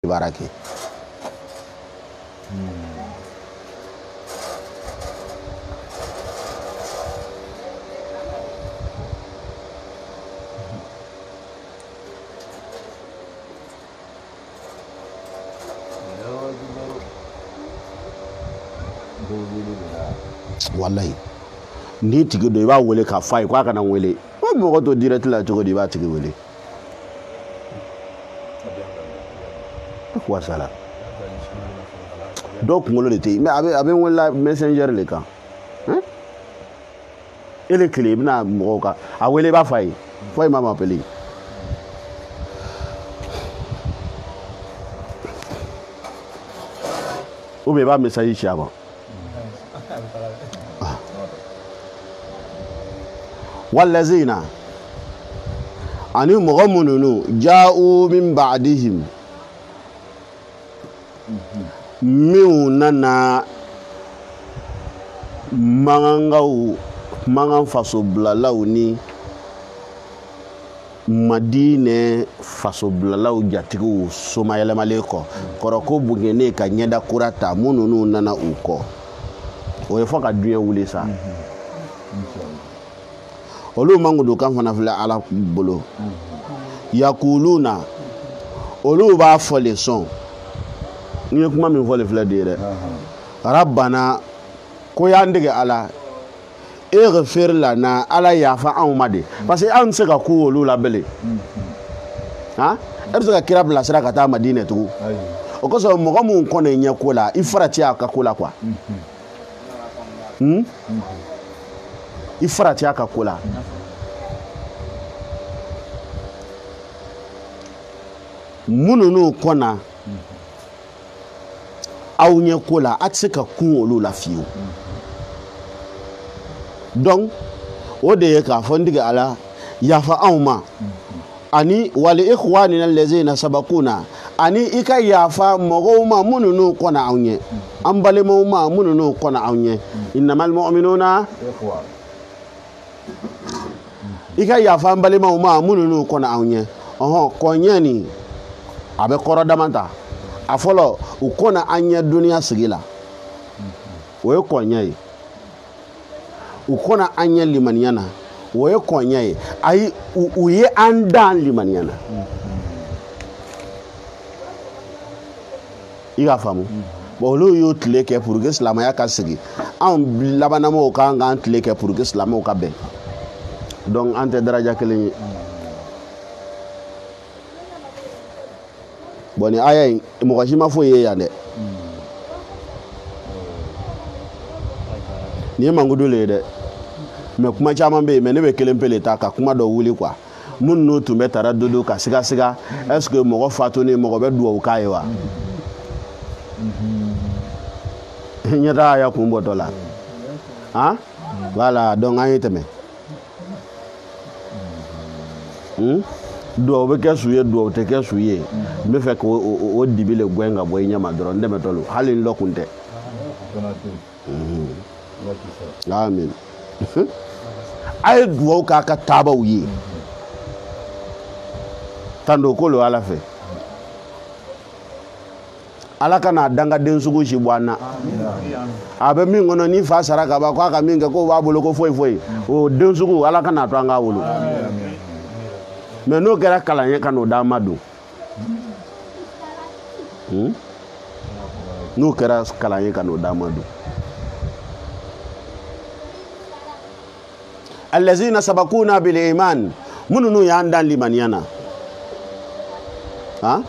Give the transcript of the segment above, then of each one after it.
barake wallahi ni tigi do iba wele ka fay kwa kana wele o mo to direct la to di ba tigi wele quoi ça là donc ngolo de te mais avec wala messenger le kan hein et les clés na mo ka a wele ba fay fay mama appeler ou be ba message ci avant والذين أنهم غمنوا جاءوا من بعدهم ميوننا mangan faso blalaw ni madine faso blalaw jatigu soma yelemale ko koroko bugene ka nyeda kurata mununu nana uko o yefo ka dunya wule sa olu mangudu kan fana fila ala bolo yakuluna olu ba fole son ni kuma min fole fila de rabbana ko ya ndige ala ighfir lana ala yafa amade parce que an se ka ku olu la bele ha e se ka kira bla sira ka ta madina tu o ko so mo ko mun ko ne nya ko la ifrati aka ko la kwa ifrati aka ko la mununu kona awnya ko la atsika ku olu la fiu donc o de ka fondiga ala yafa awma ani wal ikhwanina allazina sabaquna ani ika yafa mogoma mununu kona awnye ambale mawma mununu kona awnye innamal mu'minuna ikhwan ika yafa ambale mawma mununu kona awnye konyani abe koro damanta afolo ukona anya dunia sigila we konyai ukona anya limaniana we konyai ai uye andan limaniana iga famu bolu yo tleke pour que islam ya kasigi an labana mo ka ngan tleke pour que islam o ka be donc ante daraja kele boni aya mo ko jima fo ye yande ni mangudo le de me kuma chama be me ne be kelempele ta ka kuma do wuli kwa mun no tu metara dodo ka siga siga est-ce que mo ko fatoni mo ko be duwo ka yewa nyata ya kumbo dola hein voilà donc ayiteme do be kesuye do te kesuye me fe ko o dibile gwenga boy nyama doro ndeme tolu halin lokunte amin ay duwo ka ka tabawi tando ko lo ala fe ala kana danga den sugu shi bwana abe mi ngono ni fa saraka ba kwa ka minga ko wa bolo ko foi o den sugu ala kana to anga wulu mais no kera kalanye kanu damadu no kera kalanye kanu damadu allazina sabaquna bil iman mununu yandan limaniana ha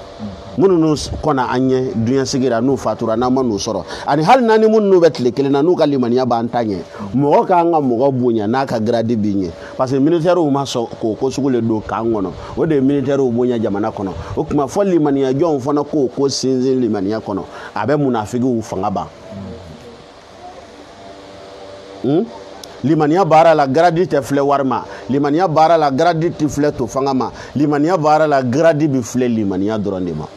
mununu kona anye dunya sigira nu fatura na manu soro ani hal nani mununu betle kele na nu kalimaniya ba antanye mo ka nga mo bunya na ka grade binye parce que militaire o ma so ko sugule do ka ngono o de militaire o bunya jamana kono o kuma fo limaniya jon fo na ko sinzin limaniya kono abe munafiki u fanga ba limaniya bara la gradi te fle warma limaniya bara la gradi te fle to fangama limaniya bara la gradi bi fle limaniya dorondema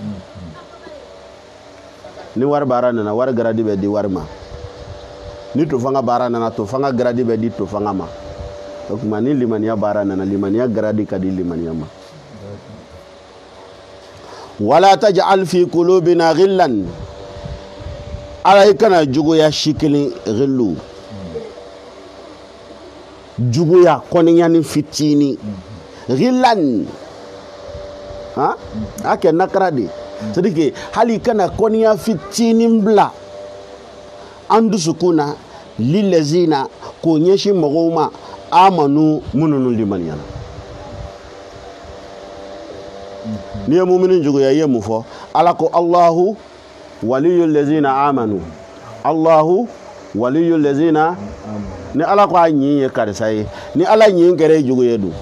ni war bara nana war gradi be di warma ni to fanga bara nana to fanga gradi be di to fangama donc mani limaniya bara nana limaniya gradi kadi limaniya ma wala taj'al fi qulubina ghillan ala ikana juguya shikilin ghillu juguya koninyani fitini ghillan ha ake nakradi sedike hali kana koniya fitinin bla andu sukuna lillazina ko nyeshi magoma amanu mununu limaniyana ni mu'minin jugo ya yemu fo alako Allahu waliyul lazina amanu Allahu waliyul lazina ni alako anyi ye karisai ni ala nyi ngere jugo yedu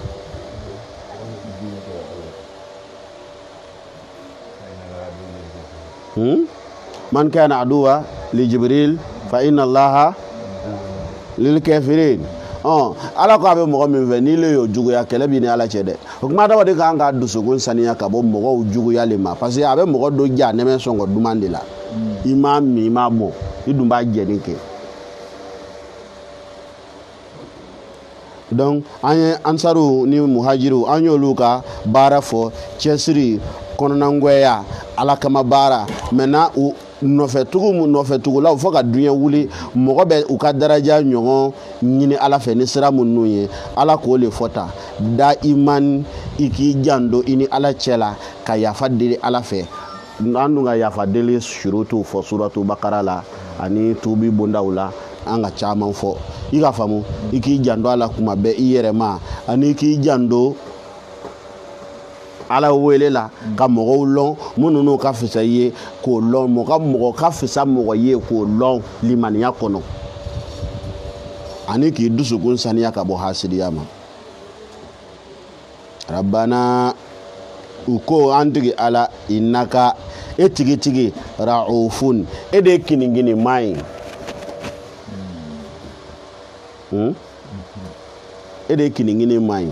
man kana aduwa li jibril fa inna allaha lil kafirin ala ko abe mogo min fe ni le yo jugu ya kele bi ni ala chede o kuma da wadi ka anga dusugun saniya ka bo mogo jugu ya le ma parce que abe mogo do ja ne men songo dumande la imam mi ma mo idumba je ni ke donc anye ansaru ni muhajiru anyo luka bara fo chesri kononangweya ala kama bara mena u nɔfɛ tugu la fo ka dunya wuli mɔgɔ bɛ u ka daraja ɲɔgɔn ɲini ala fɛ ni sira minnu ye ala k'o le fɔta da iman i k'i jando i ni ala cɛla ka yafa deli ala fɛ an dun ka yafa deli surutu fɔ suratu bakara la ani tubi bondaw la an ka caman fɔ i ka faamu i k'i jando ala kuma bɛɛ i yɛrɛ ma ani k'i jando ala wele la ka mɔgɔw lɔn minnu n'u ka fisa ye k'o lɔn mɔgɔ ka fisa mɔgɔ ye k'o lɔn limaniya kɔnɔ ani k'i dusukun saniya ka bɔ hasidiya ma rabbana u ko an tigi ala innaka e tigi ra'ufun e de kiningini mai e de kiningini mai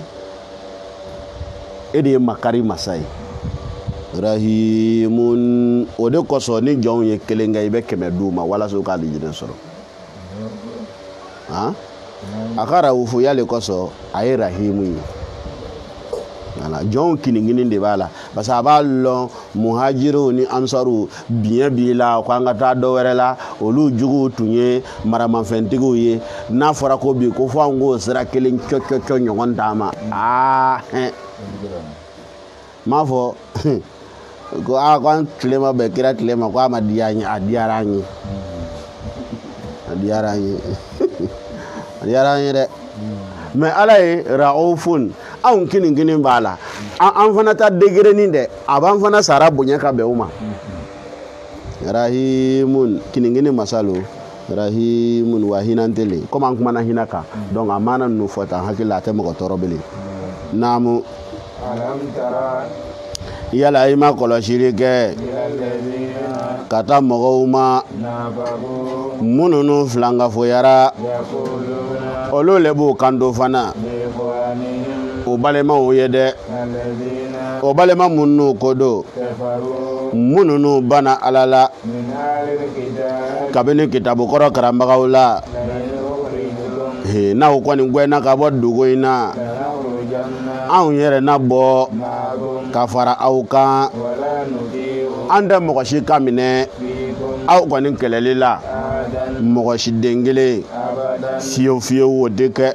ede makari masai rahimun ode koso ni jon ye kelenga ibe keme duma wala so ka lijine soro ha akara ufu yale koso ay rahimu ala jon kiningini de bala basa ballo muhajiru ni ansaru bien bila ko anga ta do werela olu jugu tunye marama fentigo ye na fora ko bi ko fo ngo sira kelen ciocio nyon dama ma fo ko a kan tlema be kira tlema ko ma diyanyi adiaranyi de mais alay raufun an kinin bala an fana ta degere ni de aban fana sara bonya ka be uma rahimun kinin masalo rahimun wa hinantele comme an kuma na hinaka donc amana no fota hakila ta mo torobele namu alam tara yala ima kɔlɔsili kɛ ka taa mɔgɔw ma mununu filangafoyara olu le b'u kanto fana o balemaw ye dɛ o balema munnu ko do mununu bana ala la kabini kitabu kɔrɔ karamagaw la n'aw kɔni gwɛnna ka bɔ dugu in na anw yɛrɛ na bɔ ka fara aw kan an tɛ mɔgɔ si ka minɛ aw kɔni kɛlɛli la mɔgɔ si den kelen fiyewu o tɛ kɛ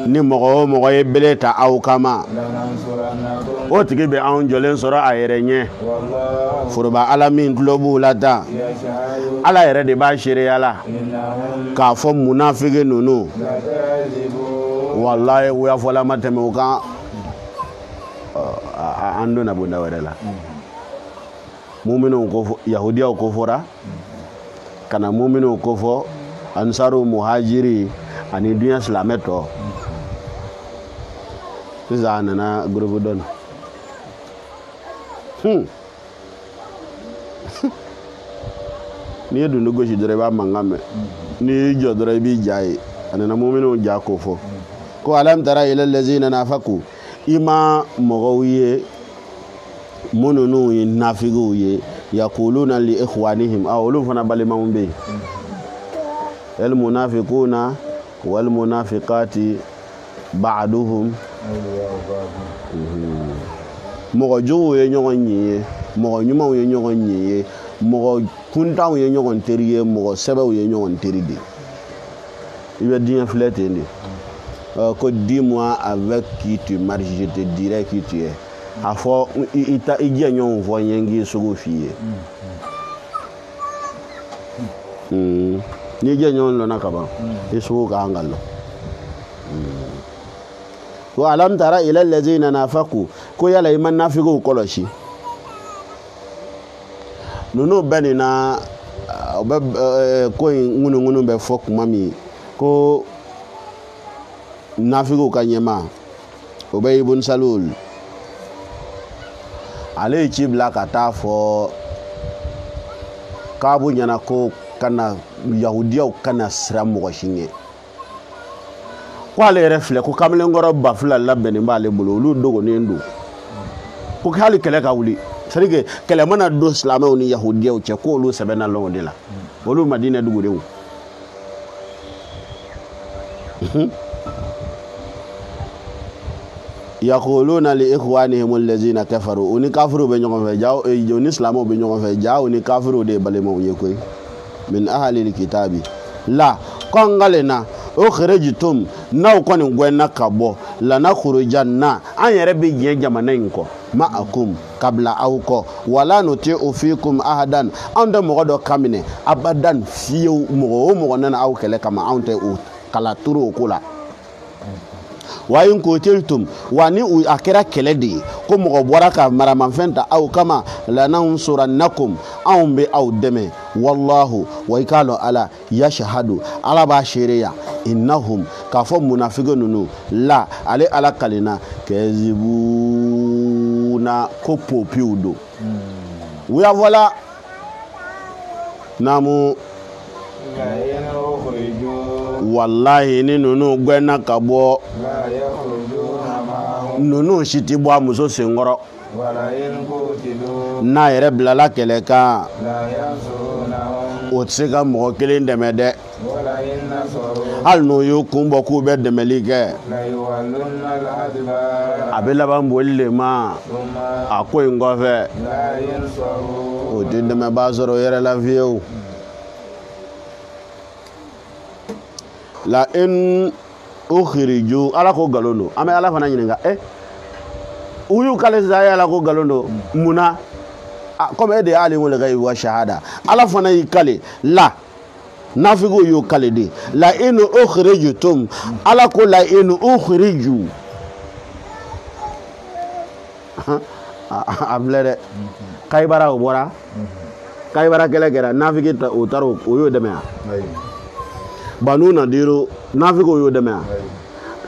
ni mɔgɔ o mɔgɔ ye bere ta aw kama o tigi bɛ anw jɔlen sɔrɔ a yɛrɛ ɲɛ foroba ala min tulo b'u la tan ala yɛrɛ de b'a seereya la k'a fɔ munafiki ninnu wallahi wuya fɔla ma tɛmɛ o kan an donna bonda wɛrɛ la mu'minun ko yahudiyaw ko fɔra kana mu'minun ko fɔ ansaru muhajiri ani dunya silamɛ tɔ sisan a nana groupe dɔn n'i ye dundu gosi dɔrɔn i b'a mankan mɛn n'i y'i jɔ dɔrɔn i b'i ja ye a nana mu'minun ja ko fɔ ko alam tara ila allazina nafaku ima mɔgɔw ye mununu ye nafigiw ye yaquluna li ikhwanihim olu fana balimaw be el munafiquna wal munafiqati ba'duhum mɔgɔ juguw ye ɲɔgɔn ɲi ye mɔgɔ ɲumanw ye ɲɔgɔn ɲi ye mɔgɔ kuntanw ye ɲɔgɔn teri ye mɔgɔ sɛbɛw ye ɲɔgɔn teri de i bɛ diɲɛ filɛ ten de ko dis-moi avec qui tu marches je te dirai qui tu es a fɔ i jɛ ɲɔgɔn fɔ n ye n k'i sogo f'i ye n'i jɛ ɲɔgɔn lɔnna ka ban i sogo ka kan ka lɔ wa alam tara ila allazina nafaqu ko yala i ma nafigiw kɔlɔsi ninnu bɛɛ nin na u bɛ ko in ŋunun bɛ fɔ kuma min ko nafigiw ka ɲɛmaa o bɛ Ibn Salul ale ye ci bila ka taa fɔ Kaabu ɲɛna ko kana yahudiyaw kana siran mɔgɔ si ɲɛ ko ale yɛrɛ filɛ ko kamalenkɔrɔ 2000 labɛnnen b'ale bolo olu dogonnen don ko hali kɛlɛ ka wuli c'est à dire que kɛlɛ mana don silamɛw ni yahudiyaw cɛ ko olu sɛbɛnna lɔgɔ de la olu Madinɛ dugudenw yaquluna li ikhwanihim allazina kafaru uni kafiru be ɲɔgɔn fɛ jaaw ni silamɛw be ɲɔgɔn fɛ jaaw ni kafiru de balemaw ye koyi min ahli alkitabi la kongalena o kharajtum naw kɔni gwenna ka bɔ lana khurujanna an yɛrɛ be diɲɛ jamana in kɔ ma'akum kabla aw kɔ wala nuti'u fikum ahadan an tɛ mɔgɔ dɔ kamine abadan fiyew mɔgɔ o mɔgɔ nana aw kɛlɛ kama an tɛ o kala turu o ko la wa in qutiltum wa ni a kɛra kɛlɛ de ye ko mɔgɔ bɔra ka maramanfɛn ta aw kama lanansurannakum anw bɛ aw dɛmɛ wallahu wa i k'a dɔn ala yashahadu ala b'a seereya innahum k'a fɔ munafigi ninnu la ale ala kalina kɛzibuna ko popiw don u y'a fɔla namu wallahi ni ninnu gɛnna ka bɔ ninnu si ti bɔ a muso senkɔrɔ n'a yɛrɛ bilala kɛlɛ kan o tɛ se ka mɔgɔ kelen dɛmɛ dɛ hali n'o y'u kun bɔ k'u bɛ dɛmɛli kɛ a bɛ laban boli de ma a ko in kɔfɛ o tɛ dɛmɛbaa sɔrɔ o yɛrɛ la fiyewu la in ukhriju ala ko galon do an bɛ ala fana ɲininka u y'u kale sisan ala ko galon do munna comme e de ye alimul ghaibi wa shahada ala fana y'i kale la nafigiw y'u kale de la in ukhrijtum ala ko la in ukhriju a filɛ dɛ Kayibara o bɔra Kayibara kɛlɛ kɛra nafigi o taara o y'o dɛmɛ yan Banu Nadiru nafigiw y'o dɛmɛ yan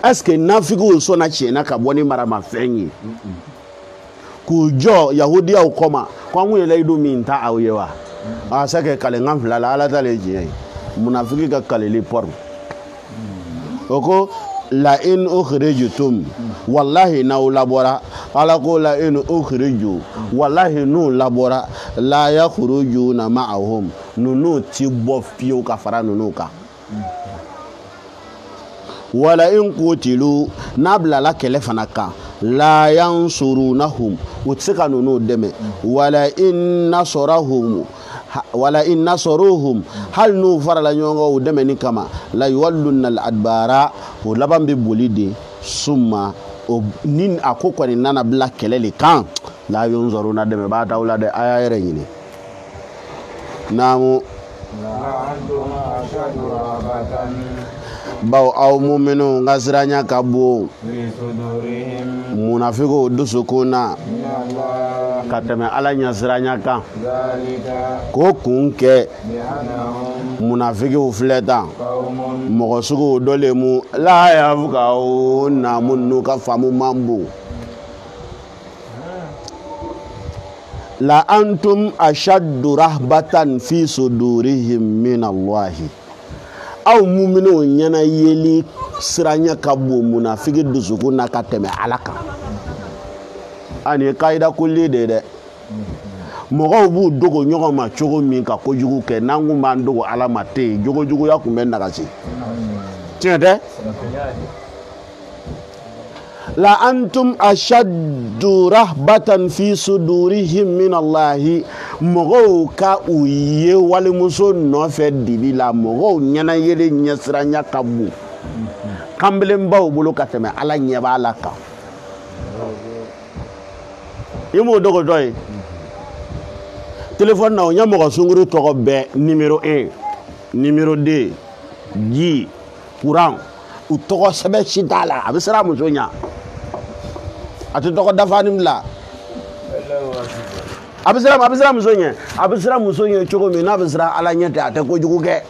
est-ce que nafigiw sɔnna tiɲɛna ka bɔ ni maramafɛn ye k'u jɔ yahudiyaw kɔma ko an kun ye layidu min ta aw ye wa a se kɛ kalekan fila la ala t'ale tiɲɛ ye munafigi ka kaleli pɔru o ko la in ukhrijtum wallahi n'aw labɔra ala ko la in ukhriju wallahi n'u labɔra la yakhrujuna ma'ahum ninnu ti bɔ fiyewu ka fara ninnu kan wala in qutilu n'a bilala kɛlɛ fana kan la yansurunahum u tɛ se ka ninnu dɛmɛ wala in nasaruhum hali n'u farala ɲɔgɔn kan u dɛmɛni kama la yuwallunna al-adbara o laban bɛ boli de summa ni a ko kɔni nana bila kɛlɛ le kan la yunzaruna dɛmɛbaa t'aw la dɛ a y'a yɛrɛ ɲini naamu bawo aw muminun ka siranya ka bon munafigiw dusukun na ka tɛmɛ ala ɲɛ siranya kan k'o kun kɛ munafigiw filɛ tan mɔgɔ suguw dɔ le mu la yafqahu namu n'u ka faamu man bon la antum ashaddu rahbatan fi sudurihim min Allahi aw muminun ɲɛna yeli siranya ka bon munafigi dusukun na ka tɛmɛ ala kan ani ye kayida kulli de dɛ mɔgɔw b'u dogo ɲɔgɔn ma cogo min ka kojugu kɛ n'an kun b'an dogo ala ma tɛ yen jogojuguya kun bɛ nagasi tiɲɛ tɛ la antum ashaddu rahbatan fi sudurihim min Allahi mɔgɔw ka u ye walimuso nɔfɛ dibi la mɔgɔw ɲɛna yele ɲɛsiranya ka bon kanbelenbaw bolo ka tɛmɛ Ala ɲɛ b'a la kan i m'o dogo dɔ ye téléphone na o ɲɛ mɔgɔ sunkuru tɔgɔ bɛɛ numéro 1 numéro 2 ji courant u tɔgɔ sɛbɛn si t'a la a bɛ siran muso ɲɛ a tɛ tɔgɔ dafanin bila a bɛ siran muso ɲɛ a bɛ siran muso ɲɛ cogo min n'a bɛ siran Ala ɲɛ tɛ a tɛ kojugu kɛ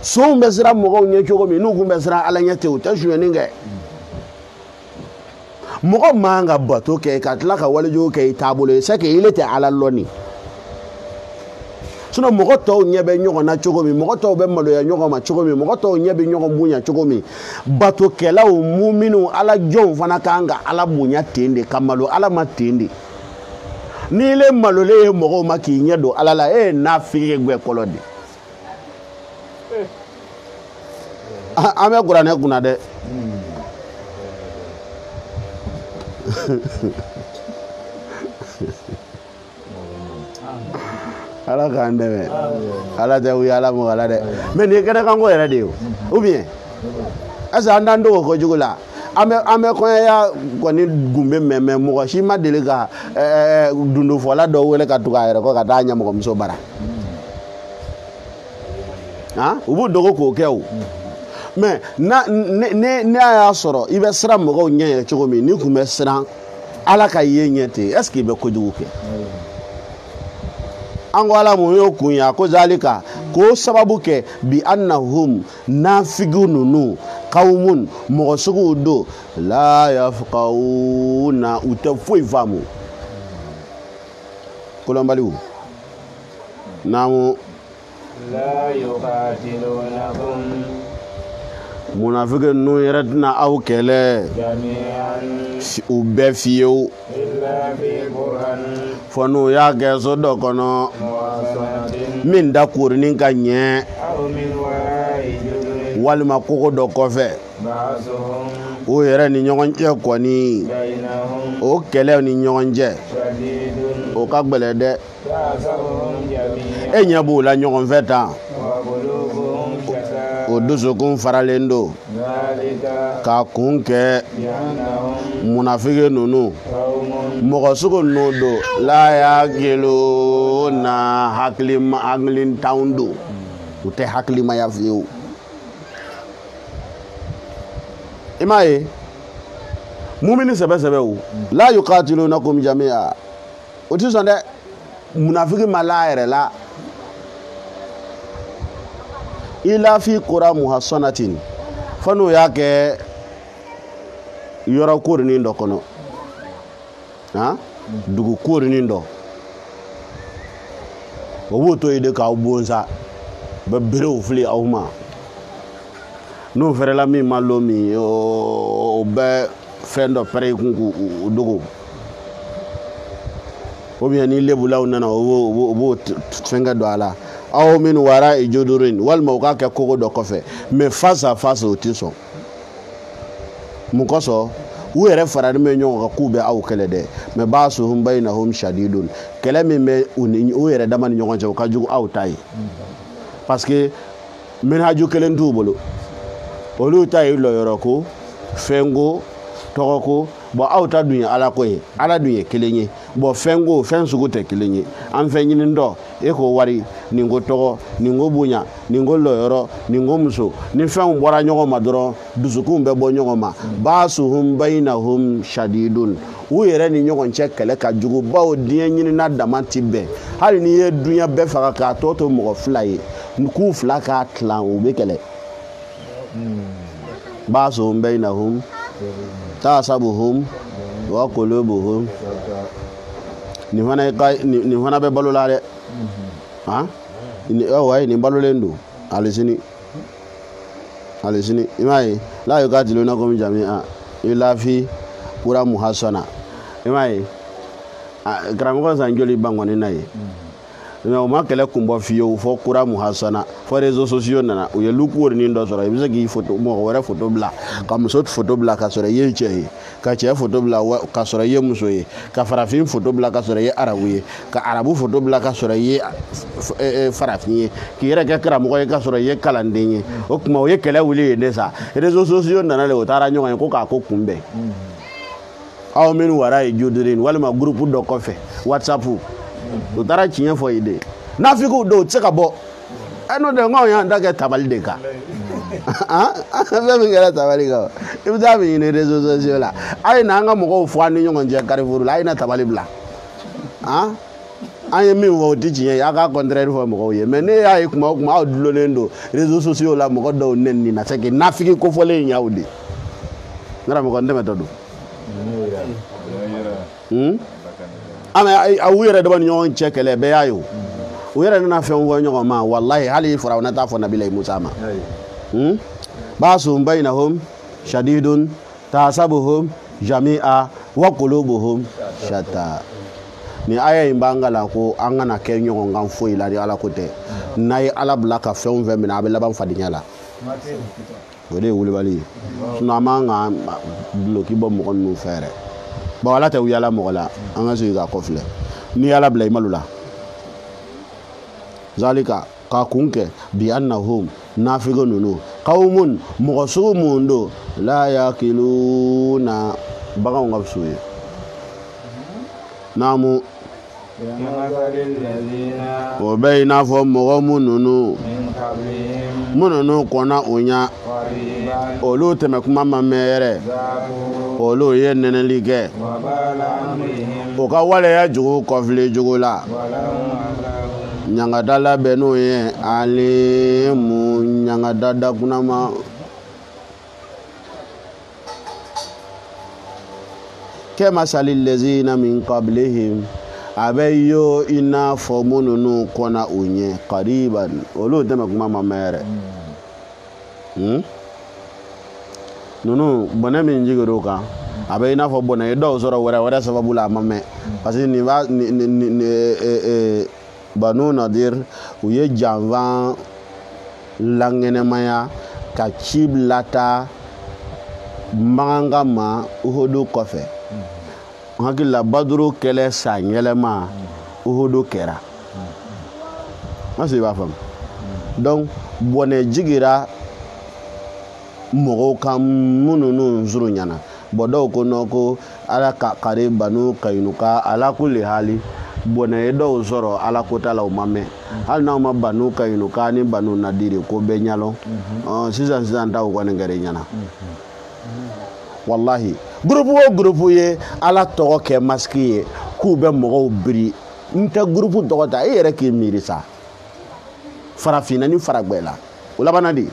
sonw bɛ siran mɔgɔw ɲɛ cogo min n'u kun bɛ siran Ala ɲɛ tɛ u tɛ sonyɛni kɛ mɔgɔ man ka bato kɛ ka tila ka walijugu kɛ i taabolo ye c'est que ile tɛ Ala lɔnni sinon mɔgɔ tɔw ɲɛ bɛ ɲɔgɔn na cogo min mɔgɔ tɔw bɛ maloya ɲɔgɔn ma cogo min mɔgɔ tɔw ɲɛ bɛ ɲɔgɔn bonya cogo min batokɛlaw muminu Ala jɔnw fana kan ka Ala bonya ten de ka malo Ala ma ten de ni ile malolen ye mɔgɔw ma k'i ɲɛ don Ala la e ye nafiki ye gwɛkɔlɔ de an bɛ kuranɛ kunna dɛ Ala k'an dɛmɛ Ala tɛ wuya Ala mɔgɔ la dɛ mais nin ye kɛnɛkanko yɛrɛ de ye ou bien est-ce que an t'an dogo kojugu la an bɛ kɔɲɔya kɔni gunbe mɛn mɔgɔ si ma deli ka dundofɔla dɔ wele ka tugu a yɛrɛ kɔ ka taa ɲɛmɔgɔmuso bara u b'u dogo k'o kɛ o mais ne y'a sɔrɔ i bɛ siran mɔgɔw ɲɛ yɛrɛ cogo min n'i kun bɛ siran Ala ka ye ɲɛ ten est-ce que i bɛ kojugu kɛ an ko Ala mun y'o kun ye a ko zalika k'o sababu kɛ bi annahum nafigiw ninnu qawmun mɔgɔ suguw don la yafqahuna u tɛ foyi faamu kolonbaliw naamu la yuqatilunakum munafiki ninnu yɛrɛ tɛna aw kɛlɛ u bɛɛ fiyewu fɔ n'u y'a kɛ so dɔ kɔnɔ min da koorinin ka ɲɛ walima kogo dɔ kɔfɛ o yɛrɛ ni ɲɔgɔn cɛ kɔni o kɛlɛ ni ɲɔgɔn cɛ o ka gbɛlɛ dɛ e ɲɛ b'o la ɲɔgɔn fɛ tan o dusukun faralen don k'a kun kɛ munafiki ninnu mɔgɔ sugu ninnu don la yaqiluna na hakilintanw don u tɛ hakilimaya fiyewu i m'a ye mumini sɛbɛ o la yuqatilunakum jami'a o tɛ sɔn dɛ munafiki ma la yɛrɛ la ila fi qura muhassanatin fano y'a kɛ yɔrɔ korinin dɔ kɔnɔ dugu korinin dɔ o b'o to yen de k'aw bonsa bɛ berew fili aw ma n'o fɛrɛla min ma lo min o bɛ fɛn dɔ pɛrɛ i kun k'u dogo ou bien ni lebulaw nana o b'o fɛnkɛ don a la aw min wara i jodorin walima u k'a kɛ kogo dɔ kɔfɛ mais face à face o tɛ sɔn mun kɔsɔn u yɛrɛ faralen bɛ ɲɔgɔn kan k'u bɛ aw kɛlɛ dɛ mais ba'suhum baynahum shadidun kɛlɛ min bɛ u yɛrɛ dama ni ɲɔgɔn cɛ o ka jugu aw ta ye parce que minhaju kelen t'u bolo olu ta ye lɔyɔrɔ ko fɛn ko tɔgɔ ko bon aw ta dun ye Ala ko ye Ala dun ye kelen ye bon fɛn ko fɛn sugu tɛ kelen ye an fɛn ɲini dɔ e ko wari nin ko tɔgɔ nin ko bonya nin ko lɔyɔrɔ nin ko muso ni fɛnw bɔra ɲɔgɔn ma dɔrɔn dusukun bɛ bɔ ɲɔgɔn ma ba'suhum baynahum shadidun u yɛrɛ ni ɲɔgɔn cɛ kɛlɛ ka jugu bawo diɲɛ ɲinina dama ti bɛn hali n'i ye duɲa bɛɛ faga k'a tɔ to mɔgɔ fila ye k'u fila k'a tilan u bɛ kɛlɛ ba'suhum baynahum tasabuhum wa qulubuhum nin fana bɛ balo la dɛ wayi nin balolen don hali sini i m'a ye la yuqatilunakum jami'a illa fi qura muhassana i m'a ye karamɔgɔ san joli ban kɔni na ye mais o ma kɛlɛ kun bɔ fiyewu fɔ kura muhasana fɔ réseaux sociaux nana u ye lukuwonin dɔ sɔrɔ i bɛ se k'i photo mɔgɔ wɛrɛ photo bila ka muso photo bila ka sɔrɔ i ye cɛ ye ka cɛ photo bila ka sɔrɔ i ye muso ye ka farafin photo bila ka sɔrɔ i ye arabu ye ka arabu photo bila ka sɔrɔ i ye farafin ye k'i yɛrɛ kɛ karamɔgɔ ye ka sɔrɔ i ye kalanden ye o tuma o ye kɛlɛ wuli yen de sa réseaux sociaux nana le o taara ɲɔgɔn ye ko k'a ko kunbɛn aw minnu wara ye judirin walima groupe dɔ kɔfɛ whatsapp u taara tiɲɛ fɔ i de nafigiw don u tɛ se ka bɔ n'o tɛ nko y'an ta kɛ tabali de kan fɛn min kɛra tabali kan i bɛ taa min ɲini réseaux sociaux la a ye na an ka mɔgɔw fɔ an ni ɲɔgɔn cɛ carrefour la a ye na tabali bila an ye min fɔ o tɛ tiɲɛ ye a k'a contraire fɔ mɔgɔw ye mais ne y'a ye kuma o kuma aw dulonnen don réseaux sociaux la mɔgɔ dɔw nɛni na c'est que nafigi kofɔlen in y'aw de n karamɔgɔ n dɛmɛtɔ don u yɛrɛ dama ni ɲɔgɔn cɛ kɛlɛ bɛɛ y'a ye o u yɛrɛ nana fɛn fɔ ɲɔgɔn ma wallahi hali faraw na taa fɔ nabila musa ma ba'sun bainahum shadidun tasabuhum jami'a wa qulubuhum shatta ni aya in b'an ka la ko an kana kɛ ɲɔgɔn kan foyi la ni ala ko tɛ n'a ye ala bila ka fɛn fɛn minɛ a bɛ laban fadenya la o de ye wulibali ye sinon an man kan duloki bɔ mɔgɔ ninnu fɛ yɛrɛ bon ala tɛ yala mɔgɔ la an ka sigi ka kɔfilɛ ni ala bila i malo la zalika ka kun kɛ bi annahum nafigo ninnu qawmun mɔgɔ sugu mun don la yakiluna baganw ka fisa ye naamu o bɛ i n'a fɔ mɔgɔ minnu kɔnna o ɲa olu tɛmɛ kuma ma mɛn yɛrɛ olu ye nɛnɛli kɛ o ka waleya jugu kɔfile jugu la ɲangada labɛn n'o ye alimu ɲangada dakunama kɛma sali lezina min qablihim a bɛ yo i n'a fɔ minnu kɔnna o ɲɛ qariban olu tɛmɛ kuma ma mɛn yɛrɛ ninnu bɔnɛ min jigir'o kan a bɛ i n'a fɔ bɔnɛ ye dɔw sɔrɔ wɛrɛ sababu la a ma mɛn parce que nin banu nadir u ye janfan laŋɛnɛmaya ka ci lata maganga ma uhudu kɔfɛ hakili la baduru kɛlɛ san yɛlɛma uhudu kɛra ma se i b'a faamu donc bɔnɛ jigira mɔgɔw kan minnu zuru ɲana bɔn dɔw ko nɔ ko ala ka kari banu kainuka ala kulli hali bɔnɛ ye dɔw sɔrɔ ala ko ta la o ma mɛn hali n'aw ma banu kainuka ni banu nadiri ko bɛɛ ɲalɔ sisan ta o kɔni kɛra ɲana wallahi groupe o groupe ye ala tɔgɔ kɛ masque ye k'u bɛ mɔgɔw biri n tɛ groupe tɔgɔ ta e yɛrɛ k'i miiri sa farafinna ni faragbɛ la o labanna de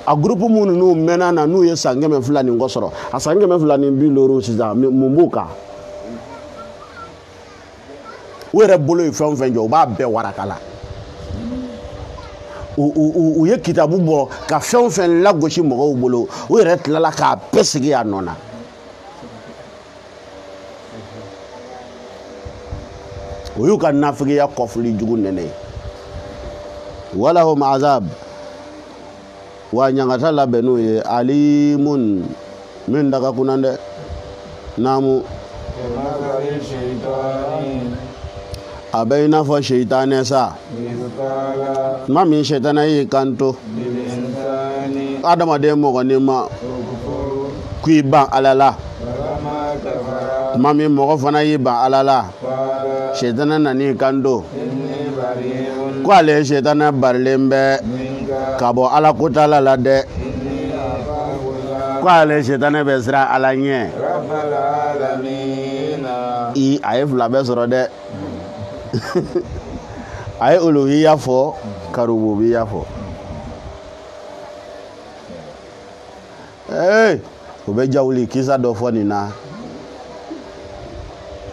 a groupe minnu mɛnna na n'u ye san 200 nin kɔ sɔrɔ a san 250 sisan mun b'u kan u yɛrɛ bolo ye fɛn o fɛn jɔ u b'a bɛɛ waraka la u ye kitabu bɔ ka fɛn o fɛn lagosi mɔgɔw bolo u yɛrɛ tilala k'a bɛɛ sigi a nɔ na o y'u ka nafigiya kɔfili jugu nɛnɛ walahum azab wa ɲangata labɛn n'o ye alimun min daga kunna dɛ naamu a bɛ i n'a fɔ seitanɛ sa tuma min seitanɛ y'i kanto adamaden mɔgɔnin ma k'i ban ala la tuma min mɔgɔ fana y'i ban ala la seitanɛ nan'i kanto ko ale seitanɛ barilen bɛ ka bɔ ala kotala la dɛ ko ale seitanɛ bɛ siran ala ɲɛ a ye fila bɛɛ sɔrɔ dɛ a ye uluhiya fɔ ka rububiya fɔ o bɛ jawuli kisa dɔ fɔ nin na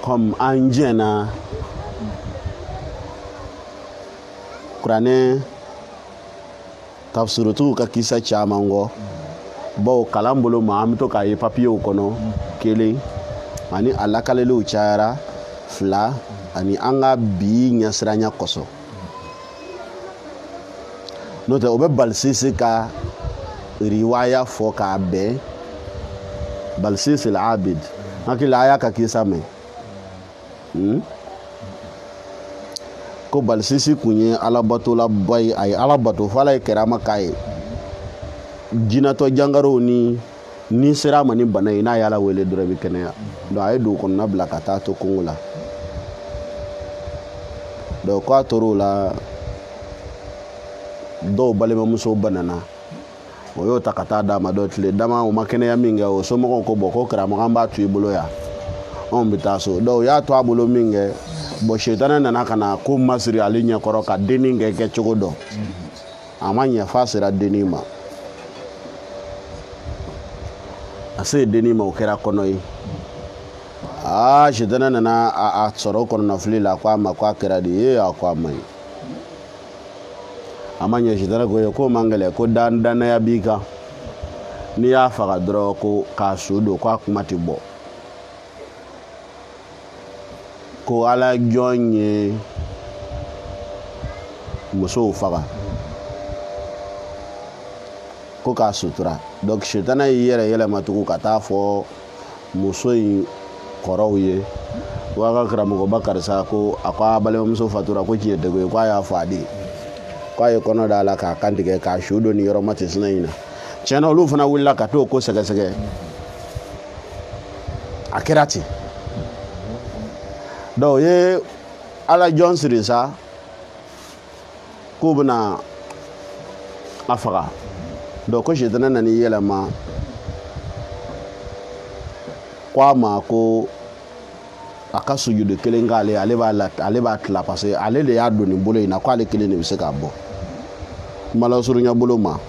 comme an jɛna kuranɛ tafsirutigiw ka kisa caman kɔ bawo kalan bolo ma an bɛ to k'a ye papiyew kɔnɔ kelen ani a lakaleliw cayara fila ani an ka bi ɲɛsiranya kɔsɔn n'o tɛ o bɛ Balisisi ka riwaya fɔ k'a bɛn Balisisi al-Abid hakili a y'a ka kisa mɛn ko Balisisi kun ye alabatolaba ye a ye ala bato fo ala ye kɛrama k'a ye jinɛtɔ jangarow ni sera ma ni bana ye n'a ye ala wele dɔrɔn i bɛ kɛnɛya donc a ye dugu kɔnɔna bila ka taa to Kongo la donc k'a tor'o la dɔw balimamusow banana o y'o ta ka taa d'a ma dɔ tile dama o ma kɛnɛya min kɛ o somɔgɔw ko bɔn ko karamɔgɔ an b'a to i bolo yan anw bɛ taa so donc o y'a to a bolo min kɛ bon shetana nana ka na ko masiri ale ɲɛkɔrɔ ka denni kɛ cogo dɔn a ma ɲɛ f'a sera denni ma a se denni ma o kɛra kɔnɔ ye shetana nana a sɔrɔ kɔnɔnafili la ko a ma ko a kɛra de a ko a ma ɲi a ma ɲɛ shetana ko ye ko man gɛlɛ ko danaya b'i kan n'i y'a faga dɔrɔn ko k'a su don ko a kuma tɛ bɔ ko ala jɔn ye musow faga ko k'a sutura donc shetana y'i yɛrɛ yɛlɛma tugun ka taa fɔ muso in kɔrɔw ye ko a ka karamɔgɔba karisa ko a ko a balimamuso fatura ko tiɲɛ tɛ ko ye ko a y'a fɔ a den k'a ye kɔnɔ d'a la k'a kantigɛ k'a su don ni yɔrɔ ma tɛ sinɛ in na tiɲɛna olu fana wulila ka t'o ko sɛgɛsɛgɛ a kɛra ten donc o ye ala jɔn siri sa k'u bɛna a faga donc ko shetana nan'i yɛlɛma ko a ma ko a ka sujudu kelen k'ale ale b'a tila parce que ale de y'a don nin bolo in na ko ale kelen de bɛ se k'a bɔ kumalasurunɲɛ bolo ma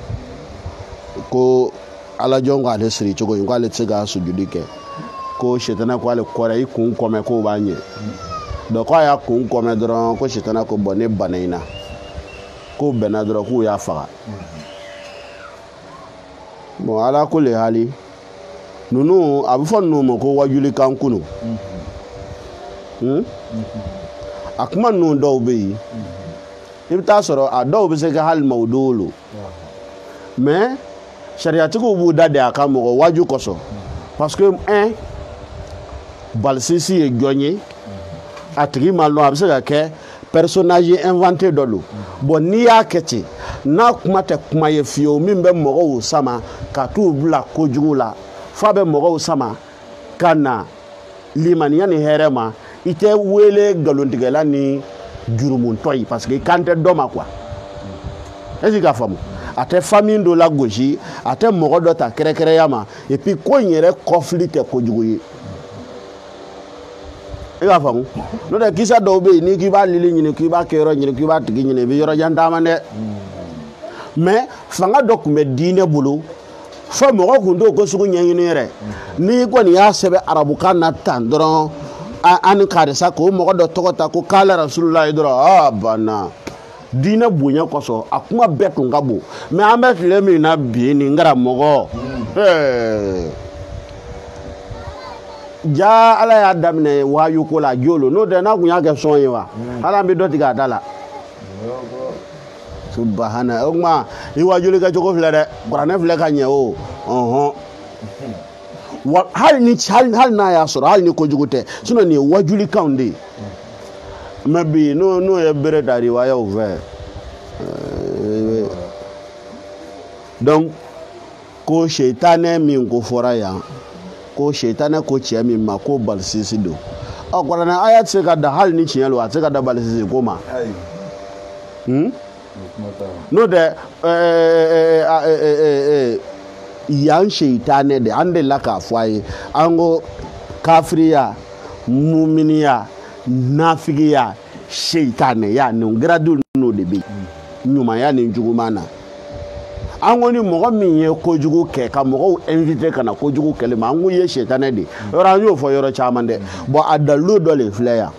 ko ala jɔn k'ale siri cogo in ko ale tɛ se k'a sujudi kɛ ko shetana ko ale kɔrɛ i kun kɔmɛ k'o b'a ɲɛ donc ko a y'a kun kɔmɛ dɔrɔn ko shetana ko bɔn ne bana in na k'o bɛnna dɔrɔn k'u y'a faga bon ala ko le hali ninnu a bɛ fɔ ninnu ma ko wajulikan kunu a kuma ninnu dɔw bɛ yen i bɛ taa sɔrɔ a dɔw bɛ se ka hali mawudolo mais sariyatigiw b'u da de a ka mɔgɔ waju kosɔn parce que Balisisi ye jɔn ye a tigi ma dɔn a bɛ se ka kɛ personnage inventé dɔ don bon n'i y'a kɛ ten n'a kuma tɛ kuma ye fiyewu min bɛ mɔgɔw sama ka t'u bila kojugu la f'a bɛ mɔgɔw sama ka na limaniya ni hɛrɛ ma i tɛ wele nkalontigɛla ni jurumuntɔ ye parce que i kan tɛ dɔ ma quoi est-ce que k'a faamu a tɛ famille dɔ la gosi a tɛ mɔgɔ dɔ ta kɛrɛkɛrɛya ma et puis ko in yɛrɛ kɔfili tɛ kojugu ye i k'a faamu n'o tɛ kisa dɔw bɛ yen n'i k'i b'a lili ɲini k'i b'a kɛ yɔrɔ ɲini k'i b'a tigi ɲini i bɛ yɔrɔ jan taama dɛ mais fanga dɔ tun bɛ diinɛ bolo fo mɔgɔ kun t'o ko sugu ɲɛɲini yɛrɛ n'i kɔni y'a sɛbɛn arabukan na tan dɔrɔn an ni karisa k'o mɔgɔ dɔ tɔgɔ ta ko k'ala rasulullah ye dɔrɔn banna diinɛ bonya kosɔn a kuma bɛɛ tun ka bon mais an bɛ tile min na bi nin karamɔgɔ ja ala y'a daminɛ wayu ko la jolo n'o tɛ n'a kun y'a kɛ sɔn ye wa hali an bɛ dɔ tigɛ a da la subahana o kuma i wajuli kɛ cogo filɛ dɛ kuranɛ filɛ ka ɲɛ o hali n'a y'a sɔrɔ hali ni kojugu tɛ sinon nin ye wajulikanw de ye mais bi n'o ye bere ta riwayaw fɛ donc ko seitanɛ min ko fɔra yan ko seitanɛ ko cɛ min ma ko Balisisi don kuranɛ aya tɛ se ka da hali ni tiɲɛ don a tɛ se ka da Balisisi ko ma n'o tɛ yan seitanɛ de an delila k'a fɔ a ye an ko kafiriya muminiya nafigiya seitanɛya nin grade n'o de bɛ yen ɲumanya ni juguman na an ko ni mɔgɔ min ye kojugu kɛ ka mɔgɔw invité ka na kojugu kɛlɛ ma an ko ye seitanɛ de yɔrɔ an y'o fɔ yɔrɔ caman dɛ bon a dalilu dɔ de filɛ yan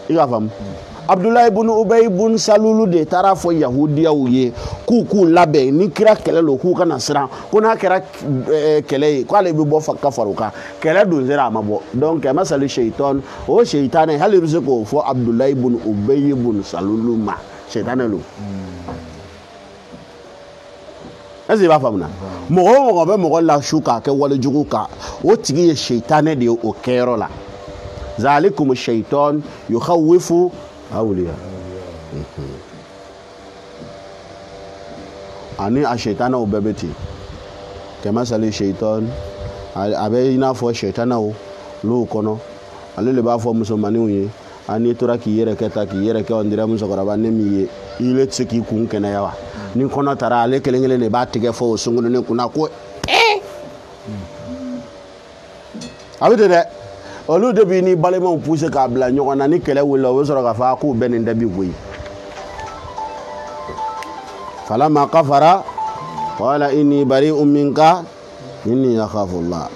i k'a faamu Abdullah ibn Ubay ibn Salulu de taara fɔ Yahudiyaw ye k'u labɛn ni kira kɛlɛ lo k'u kana siran ko n'a kɛra kɛlɛ ye k'ale bɛ bɔ ka far'u kan kɛlɛ dun sera a ma bɔ donc masali shaitan o shaitan hali bɛ se k'o fɔ Abdullah ibn Ubay ibn Salulu ma shaitan lo est-ce que i b'a faamuya mɔgɔ o mɔgɔ bɛ mɔgɔ lasu k'a kɛ walejugu kan o tigi ye shaitan de ye o kɛyɔrɔ la zalikum shaitan yukhawifu awliya ani a shaitanaw bɛɛ bɛ ten kɛmasali shaitan a bɛ i n'a fɔ shaitanaw l'o kɔnɔ ale de b'a fɔ musomaninw ye ani tora k'i yɛrɛ kɛ ta k'i yɛrɛ kɛ on dirait musokɔrɔba ne min ye i le tɛ se k'i kun kɛnɛya wa ni kɔnɔ taara ale kelen kelen de b'a tigɛ fɔ o sungurunin kunna ko a bɛ ten dɛ olu de b'i ni balimaw poussé k'a bila ɲɔgɔn na ni kɛlɛ wulila o bɛ sɔrɔ k'a fɔ k'u bɛɛ nin da bi boyi falama kafara qala inni bari'un minka inni akhafu Allah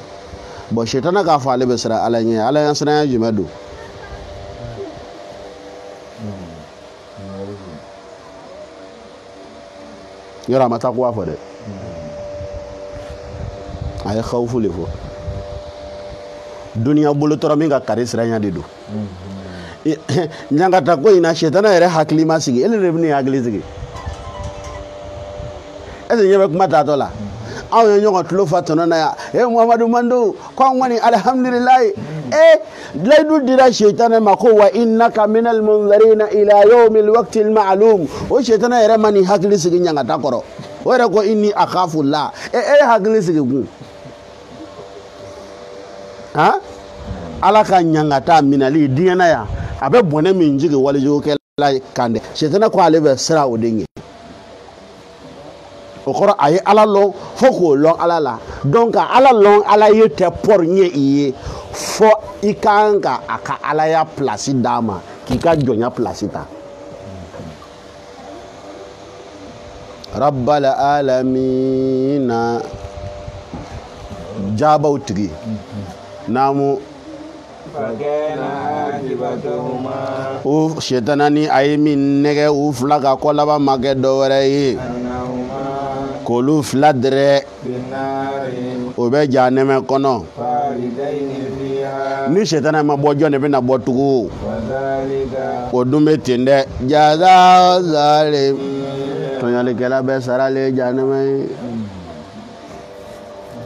bon shaitana k'a fɔ ale bɛ siran ala ɲɛ ala ɲɛ siranya jumɛn don yɔrɔ a ma taa kuwa fɔ dɛ a ye khawfu le fɔ duniya bolo tɔrɔ min ka kari siranya de don ɲangata ko in na shaitana yɛrɛ hakili ma sigi ele de bɛ nin hakili sigi est-ce que ɲɛ bɛ kuma taatɔ la anw ye ɲɔgɔn tulo fa tɔnɔ na yan Muhamadu Mando ko an kɔni alhamdulilayi layidu dira shaitana ma ko wa innaka minal munzarina ila yawmil waqtil ma'lum o shaitana yɛrɛ ma nin hakili sigi ɲangata kɔrɔ o yɛrɛ ko inni akhafu Allah e hakili sigi kun ala ka ɲangata minali diɲɛna yan a bɛ bɔnɛ min jigi walijugukɛla kan dɛ shaitana ko ale bɛ siran o den ye o kɔrɔ a ye ala lɔn fo k'o lɔn ala la donc ala lɔn ala ye tɛ pɔri ɲɛ i ye fo i kan ka a ka alaya place d'a ma k'i ka jɔnya place ta rabbal alamina jaabaw tigi naamu o shaitana ni a ye min nɛgɛ u fila ka kɔ laban ma kɛ dɔ wɛrɛ ye k'olu fila dɛrɛ o bɛ jahanɛmɛ kɔnɔ ni shaitana ma bɔ jɔn de bɛna bɔ tugun o dun bɛ ten dɛ jaza zalim tɔɲɔlikɛla bɛ sarale jahanɛmɛ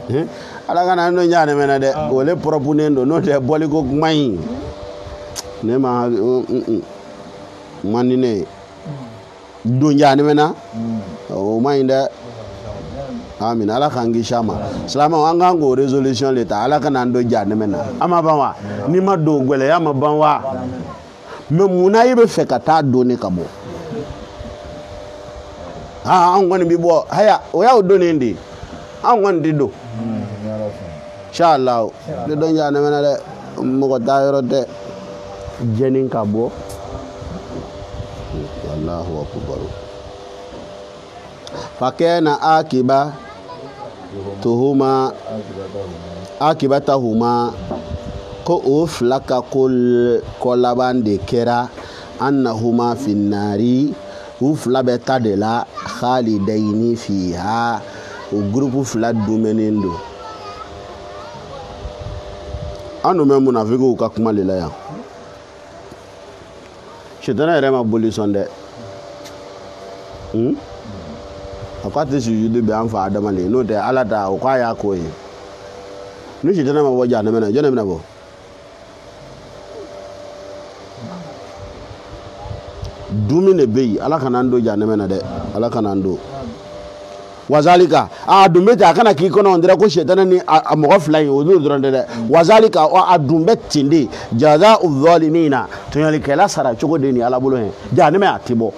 ye ala kana n'o jahanɛmɛ na dɛ o le pɔrɔpunen don n'o tɛ bɔliko kuma in ne ma man di ne ye don jahanɛmɛ na o ma ɲi dɛ amin ala k'an kisi a ma silamɛw an k'an k'o résolution le ta ala kana an don jahanɛmɛ na a ma ban wa n'i ma don gwɛlɛya ma ban wa mais munna i bɛ fɛ ka taa don ne ka bɔ an kɔni bi bɔ haya o y'aw donnen de an kɔni tɛ don inshallah ne don jahanɛmɛ na dɛ mɔgɔ taa yɔrɔ tɛ jɛni ka bɔ wallahu akbar fakɛna akibatahuma ko o fila ka ko laban de kɛra annahuma finnari u fila bɛ ta de la khalidaini fiha o groupe fila dumɛnen don an dun bɛ munafikiw ka kuma de la yan shaitana yɛrɛ ma boli sɔn dɛ a ko a tɛ sujudu bɛ an fa adama le n'o tɛ ala ta o k'a y'a ko ye ni shaitana ma bɔ jahanɛmɛ na jɔn de bɛna bɔ dumi de bɛ yen ala kana an don jahanɛmɛ na dɛ ala kana an don wazalika a dun bɛ ten a kana k'i kɔnɔ on dirait ko shaitana ni a mɔgɔ fila in o n'o dɔrɔn tɛ dɛ wazalika a dun bɛ ten de jaza uzalimina tɔɲɔlikɛla sara cogo de ni ala bolo ye jahanɛmɛ a tɛ bɔ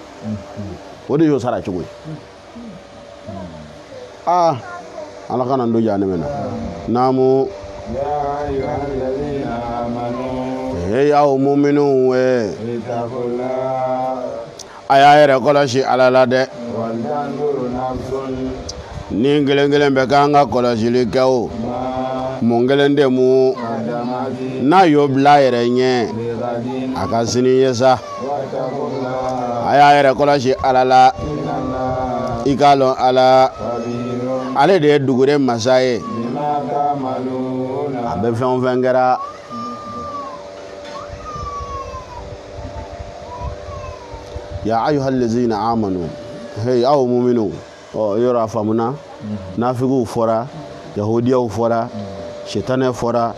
o de y'o sara cogo ye ala kana an don jahanɛmɛ na naamu aw muminun a y'a yɛrɛ kɔlɔsi ala la dɛ ni kelen kelen bɛ k'an ka kɔlɔsili kɛ o mun kelen tɛ mun n'a y'o bila a yɛrɛ ɲɛ a ka sini ye sa واتقوا الله aya yɛrɛ kɔlɔsi ala la إن الله i k'a lɔn ala خبير ale de ye dugure masa ye بما تعملون a bɛ fɛn o fɛn kɛra ya ayuha allazina amanu hey aw mu'minu yɔrɔ a faamuna nafigiw fɔra yahudiyaw fɔra shetanɛ fɔra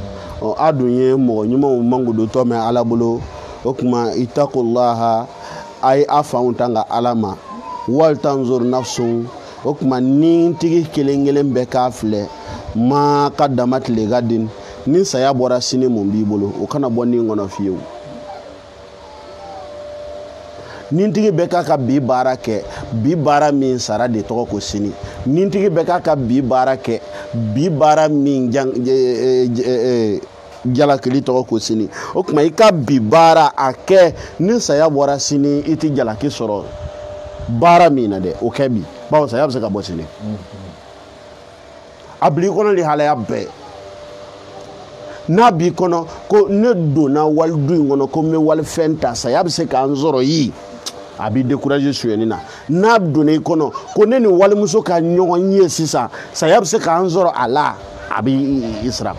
a dun ye mɔgɔ ɲumanw mangudutɔ mɛn ala bolo o tuma itaqullaha a ye a fanw tanga ala ma wal tanzur nafsun o tuma ni tigi kelen kelen bɛɛ k'a filɛ ma ka dama tile ka den ni saya bɔra sini mun b'i bolo o kana bɔ nin kɔnɔ fiyewu nintigi bɛ k'a ka bi baara kɛ bi baara min sara de tɔgɔ ko sini nintigi bɛ k'a ka bi baara kɛ bi baara min jalakili tɔgɔ ko sini o tuma i ka bi baara a kɛ ni saya bɔra sini i tɛ jalaki sɔrɔ baara min na dɛ o kɛ bi bawo saya bɛ se ka bɔ sini a bila i kɔnɔ de halaya bɛɛ n'a b'i kɔnɔ ko ne donna walidu in kɔnɔ ko n bɛ walifɛn ta saya bɛ se k'an sɔrɔ yi a b'i décourager sonyɛni na n'a donna i kɔnɔ ko ne ni walimuso ka ɲɔgɔn ye sisan saya bɛ se k'an sɔrɔ a la a b'i siran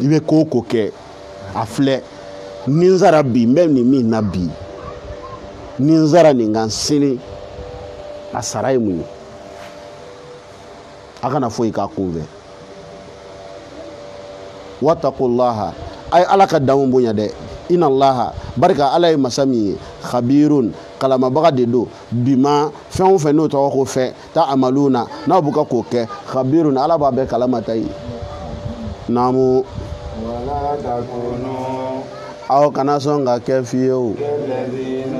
i bɛ ko o ko kɛ a filɛ ni n sara bi n bɛ nin min na bi ni n sara nin kan sini a sara ye mun ye a kana foyi k'a kun fɛ wattaqullaha a ye ala ka danw bonya dɛ inna allaha barika ala ye masa min ye khabirun kalamabaga de don bima fɛn o fɛn n'o tɔgɔ ko fɛ ta amaluna n'aw b'u ka k'o kɛ khabirun ala b'a bɛɛ kalamata ye naamu ولا تكونوا aw kana sɔn ka kɛ fiyewu كالذين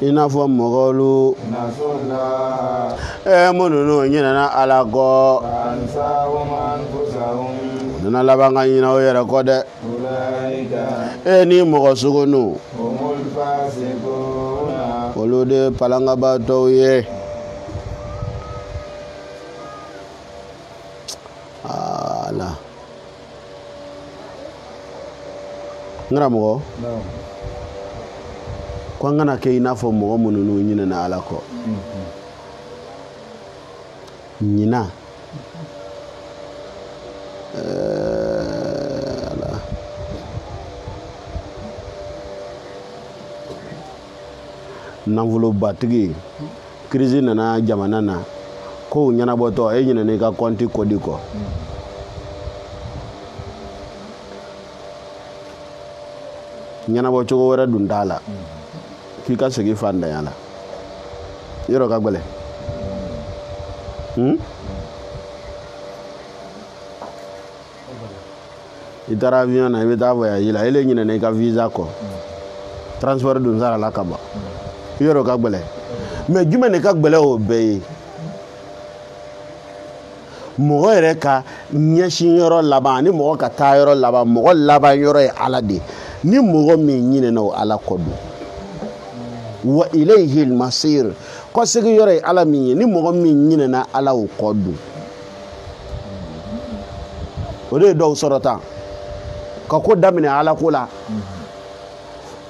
i n'a fɔ mɔgɔlu نسوا الله minnu ɲinɛna ala kɔ فأنساهم أنفسهم nana laban ka ɲinɛ o yɛrɛ kɔ dɛ أولئك ni mɔgɔ sugunu هم الفاسقون olu de palangabatɔw ye ala n karamɔgɔ ko an kana kɛ i n'a fɔ mɔgɔ minnu ɲinɛna ala kɔ ɲina ala nafolobatigi kirisi nana jamana na kow ɲɛnabɔtɔ e ɲinɛna i ka kɔnti kɔdi kɔ ɲɛnabɔ cogo wɛrɛ dun t'a la k'i ka segin fandanya la yɔrɔ ka gɛlɛn i taara avion na i bɛ taa voyage la ele ɲinɛna i ka visa kɔ transport dun sara la ka ban yɔrɔ ka gɛlɛn mais jumɛn de ka gɛlɛn o bɛɛ ye mɔgɔ yɛrɛ ka ɲɛsin yɔrɔ laban ani mɔgɔ ka taa yɔrɔ laban mɔgɔ laban yɔrɔ ye ala de ni mɔgɔ min ɲinɛna o ala kɔ don wa ilayhi al-masir kɔsegi yɔrɔ ye ala min ye ni mɔgɔ min ɲinɛna ala o kɔ don o de ye dɔw sɔrɔ tan ka ko daminɛ ala ko la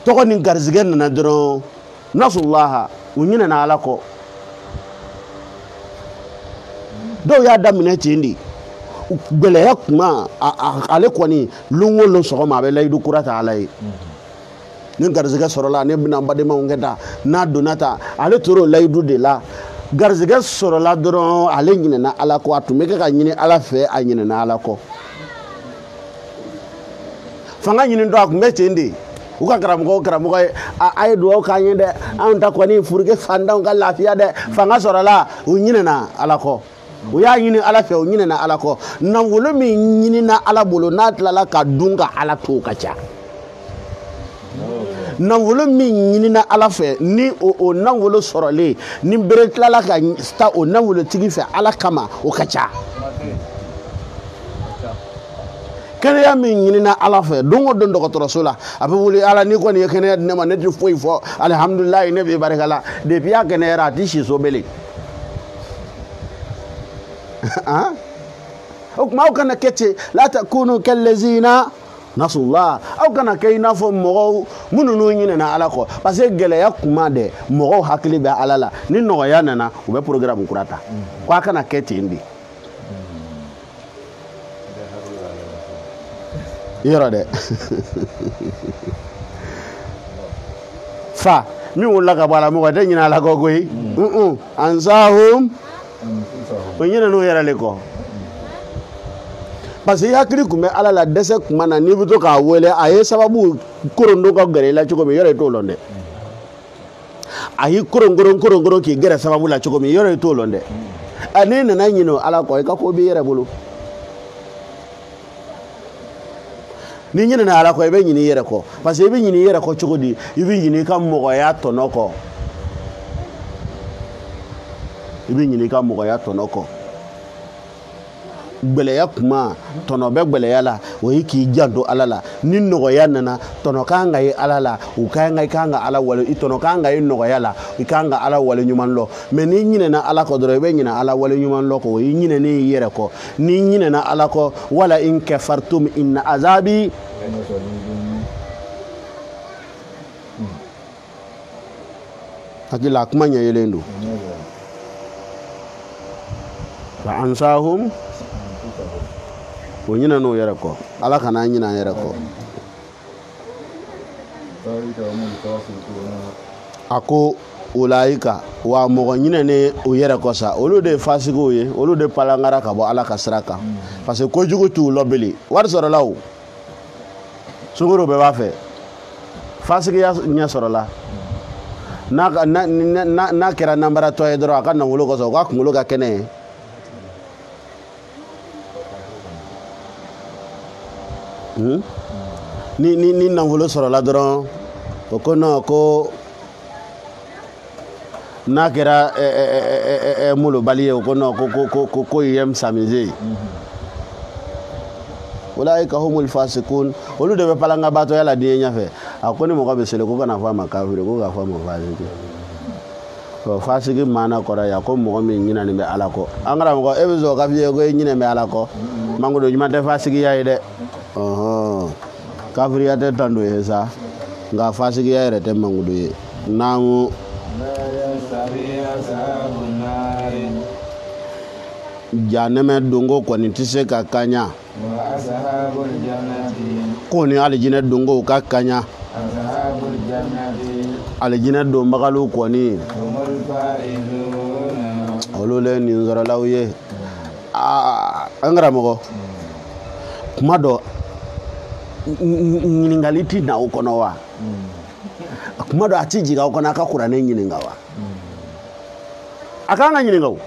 tɔgɔ ni garizigɛ nana dɔrɔn nasulaha u ɲinɛna ala kɔ dɔw y'a daminɛ ten de gɛlɛya kuma ale kɔni lon o lon sɔgɔma a bɛ layidu kura ta ala ye ni garizigɛ sɔrɔla ne bɛna n badenmaw kɛ ta n'a donna ta ale tora o layidu de la garizigɛ sɔrɔla dɔrɔn ale ɲinɛna ala kɔ a tun bɛ kɛ ka ɲini ala fɛ a ɲinɛna ala kɔ fanga ɲini dɔ a tun bɛ ten de u ka karamɔgɔ ye a ye dugawu k'an ye dɛ anw ta kɔni furuke fantanw ka lafiya dɛ fanga sɔrɔla u ɲinɛna ala kɔ u y'a ɲini ala fɛ u ɲinɛna ala kɔ nafolo min ɲinina ala bolo n'a tilala ka dun ka ala to ka ca nafolo min ɲinina ala fɛ ni o nafolo sɔrɔlen ni bere tilala ka taa o nafolotigi fɛ ala kama o ka ca kɛnɛya min ɲinina ala fɛ don o don dɔgɔtɔrɔso la a bɛ wuli ala ni kɔni ye kɛnɛya di ne ma ne tɛ foyi fɔ alihamudulilayi ne bɛ barika la depuis a kɛnɛyara a tɛ si so bilen o kuma aw kana kete la takunu kallazina nasullah aw kana kɛ ina fɔ mɔgɔw minnu n'u ɲinɛna ala kɔ parce que gɛlɛya kuma dɛ mɔgɔw hakili bɛ ala la ni nɔgɔya nana u bɛ programme kura ta ko a kana kɛ ten de yɔrɔ dɛ fa min wulila ka bɔ a la mɔgɔ tɛ ɲinɛ ala kɔ koyi ansahum o ɲinɛ n'u yɛrɛ le kɔ parce que i hakili tun bɛ ala la dɛsɛ tuma na n'i bɛ to k'a wele a ye sababu korondon ka gɛrɛ i la cogo min yɔrɔ i t'o lɔn dɛ a y'i koron k'i gɛrɛ sababu la cogo min yɔrɔ i t'o lɔn dɛ n'i nana ɲinɛ ala kɔ i ka ko b'i yɛrɛ bolo n'i ɲinɛna ala kɔ i bɛ ɲinɛ i yɛrɛ kɔ parce que i bɛ ɲinɛ i yɛrɛ kɔ cogo di i bɛ ɲinɛ i ka mɔgɔya tɔnɔ kɔ i bɛ ɲinɛ i ka mɔgɔya tɔnɔ kɔ gbɛlɛya kuma tɔnɔ bɛ gbɛlɛya la o ye k'i janto ala la ni nɔgɔya nana tɔnɔ kan ka ye ala la i kan ka ala wale i tɔnɔ kan ka ye nɔgɔya la i kan ka ala wale ɲuman lɔ mais n'i ɲinɛna ala kɔ dɔrɔn i bɛ ɲinɛ ala wale ɲuman lɔ kɔ o ye ɲinɛni i yɛrɛ kɔ n'i ɲinɛna ala kɔ wala in kafartum inna azabi hakili a kuma ɲɛyɛlen don fa ansahum o ɲinɛ n'o yɛrɛ kɔ ala kana ɲinɛ an yɛrɛ kɔ a ko ulayika wa mɔgɔ ɲinɛnen o yɛrɛ kɔ sa olu de ye fasigiw ye olu de palangara ka bɔ ala ka sira kan parce que kojugu t'u lɔbili wari sɔrɔla o sunguru bɛɛ b'a fɛ fasigiya ɲɛ sɔrɔla n'a kɛra nanbaratɔ ye dɔrɔn a ka nafolo kɔsɔn o ka kunkolo ka kɛnɛ ye ni nafolo sɔrɔla dɔrɔn o ko non ko n'a kɛra molobali ye o ko non ko il aime s'amuser ulaika humul fasikun olu de bɛ palangabaatɔya la diɲɛ ɲɛfɛ a ko ni mɔgɔ bɛ seli ko kana fɔ a ma kafiri ko ka fɔ a ma fasiki fasiki maana kɔrɔ ya ko mɔgɔ min ɲinɛnen bɛ ala kɔ an karamɔgɔ e bɛ sɔn k'a f'i ye ko e ɲinɛ bɛ ala kɔ mangodo ɲuman tɛ fasigiya ye dɛ kafiriya tɛ tan do ye sa nka fasigiya yɛrɛ tɛ mangodo ye n'an janɛmɛ dongo kɔni tɛ se ka kaɲa ko ni alijinɛ dongo ka kaɲa alijinɛ donbagaliw kɔni olu le nin sɔrɔlaw ye an karamɔgɔ kuma dɔ ɲininkali ti na o kɔnɔ wa kuma dɔ a ti jigin aw kɔnɔ a ka kuranɛ ɲininka wa a kan ka ɲininka o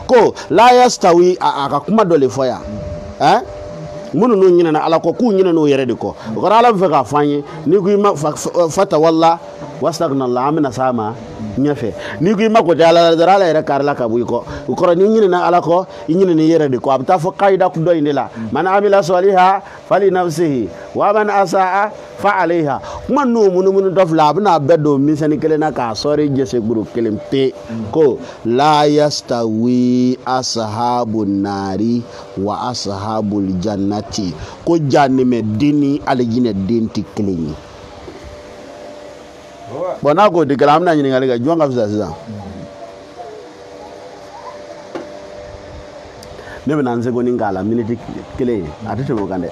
ko la yastawi a ka kuma dɔ le fɔ yan minnu n'u ɲinɛna ala kɔ k'u ɲinɛna o yɛrɛ de kɔ o kɔrɔ ala bɛ fɛ k'a fɔ an ye n'i ko i ma fatawalla wastagnallah an bɛna s'a ma ɲɛfɛ n'i ko i ma kɔtɛ ala la dɔrɔn ala yɛrɛ karila ka bɔ i kɔ o kɔrɔ n'i ɲinɛna ala kɔ i ɲinɛna i yɛrɛ de kɔ a bɛ taa fɔ kayida dɔ in de la man amila saliha fali nafsihi wa man asaa fa alayha kuma n'o munumunu dɔ filɛ a bɛna bɛɛ don misɛnnin kelen na k'a sɔri jɛsɛgburu kelen pe ko la yastawi ashabu nari wa ashabul jannati ko jahannɛmɛden ni alijinɛden tɛ kelen ye bon n'a k'o tɛ kelen an bɛna ɲininkali kɛ jɔn ka fisa sisan ne bɛna n seconde k'a la minute kelen a tɛ tɛmɛ o kan dɛ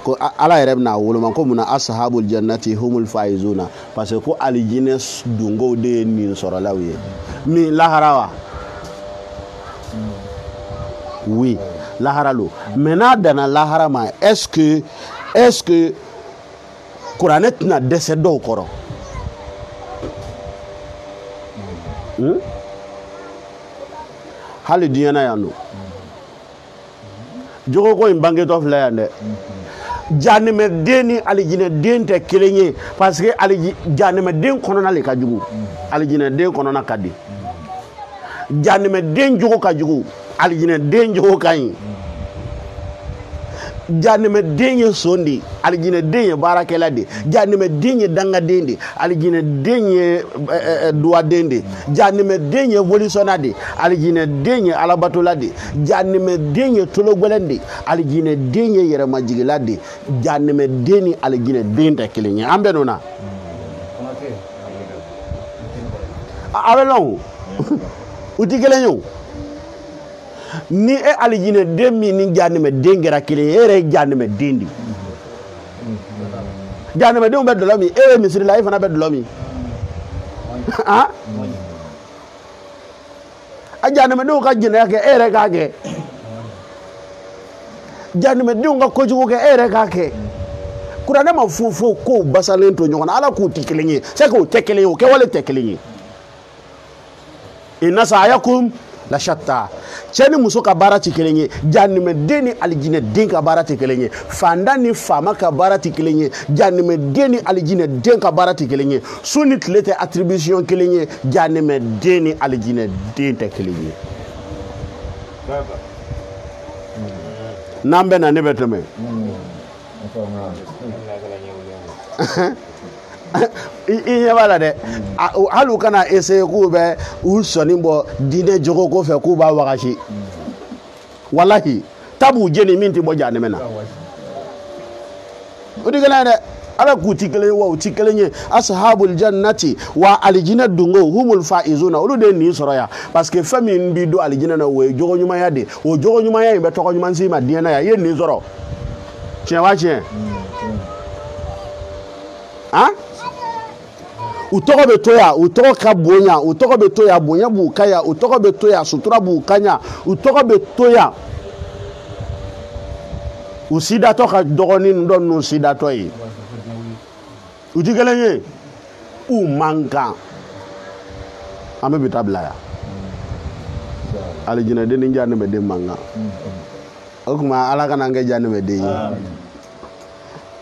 ko ala yɛrɛ bɛna woloma ko munna ashabul jannati humul faizuna parce que ko alijinɛ dongow de ye nin sɔrɔlaw ye min lahara wa oui lahara lo mais n'a danna lahara ma est-ce que kuranɛ tɛna dɛsɛ dɔw kɔrɔ hali diɲɛ na yan don jogo ko in bangetɔ filɛ yan dɛ jahannɛmɛden ni alijinɛden tɛ kelen ye parce que jahannɛmɛden kɔnɔna de ka jugu alijinɛden kɔnɔna ka di jahannɛmɛden jogo ka jugu alijinɛden jogo ka ɲi jahannama den ye son de alijinɛ den ye baarakɛla de jahannama den ye dangaden de alijinɛ den ye duwaden de jahannama den ye wolisɔnna de alijinɛ den ye alabatola de jahannama den ye tologwɛlɛn de alijinɛ den ye yɛrɛmajigila de jahannama den ni alijinɛ den tɛ kelen ye an bɛ nɔ na a bɛ lɔn u ti kelen ye o ni e alijinɛ den min ni jahannama den kɛra kelen ye e yɛrɛ ye jahannama den de jahannama denw bɛ dɔlɔ min e ye misiri la e fana bɛ dɔlɔ min a jahannama denw ka jɛnɛya kɛ e yɛrɛ k'a kɛ jahannama denw ka kojugu kɛ e yɛrɛ k'a kɛ kuranɛ ma fo kow basalen to ɲɔgɔn na ala k'u ti kelen ye c'est que u tɛ kelen ye o kɛwale tɛ kelen ye inna sa'yakum la shatta cɛ ni muso ka baara tɛ kelen ye jahannama den ni alijinɛ den ka baara tɛ kelen ye fantan ni faama ka baara tɛ kelen ye jahannama den ni alijinɛ den ka baara tɛ kelen ye su ni tile tɛ attribution kelen ye jahannama den ni alijinɛ den tɛ kelen ye n'an bɛ na ne bɛ tɛmɛ i ɲɛ b'a la dɛ hali u kana essayer k'u bɛ u sɔnni bɔ diinɛ jogo ko fɛ k'u b'a wagasi walahi tabu jeni min tɛ bɔ jahannama na o de kɛlen dɛ ala k'u ti kelen ye wa u ti kelen ye ashabul jannati wa alijinɛ dungo humul faizuna olu de ye nin sɔrɔ yan parce que fɛn min b'i don alijinɛ na o ye jogo ɲumanya de o jogo ɲumanya in bɛ tɔgɔ ɲuman s'i ma diɲɛ na yan i ye nin sɔrɔ tiɲɛ wa tiɲɛ han u tɔgɔ bɛ to yan u tɔgɔ ka bon yan u tɔgɔ bɛ to yan bonya b'u ka yan u tɔgɔ bɛ to yan sutura b'u ka yan u tɔgɔ bɛ to yan u sidatɔ ka dɔgɔnin dɔ ninnu sidatɔ ye u ti kelen ye u man kan an bɛ bi ta bila yan alijinɛ den ni jahannama den man kan o tuma ala kana an kɛ jahannama den ye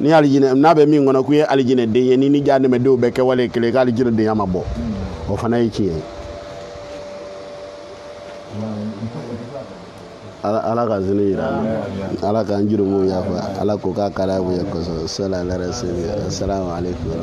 ni alijinɛ n'a bɛ min kɔnɔ k'u ye alijinɛ den ye ni jahannama denw bɛɛ kɛ wale kelen k'alijinɛ denya ma bɔ o fana ye tiɲɛ ye ala ka zini yira ala k'an jurumu yafa ala k'o k'a kala bonya kosɛbɛ salamu aleykum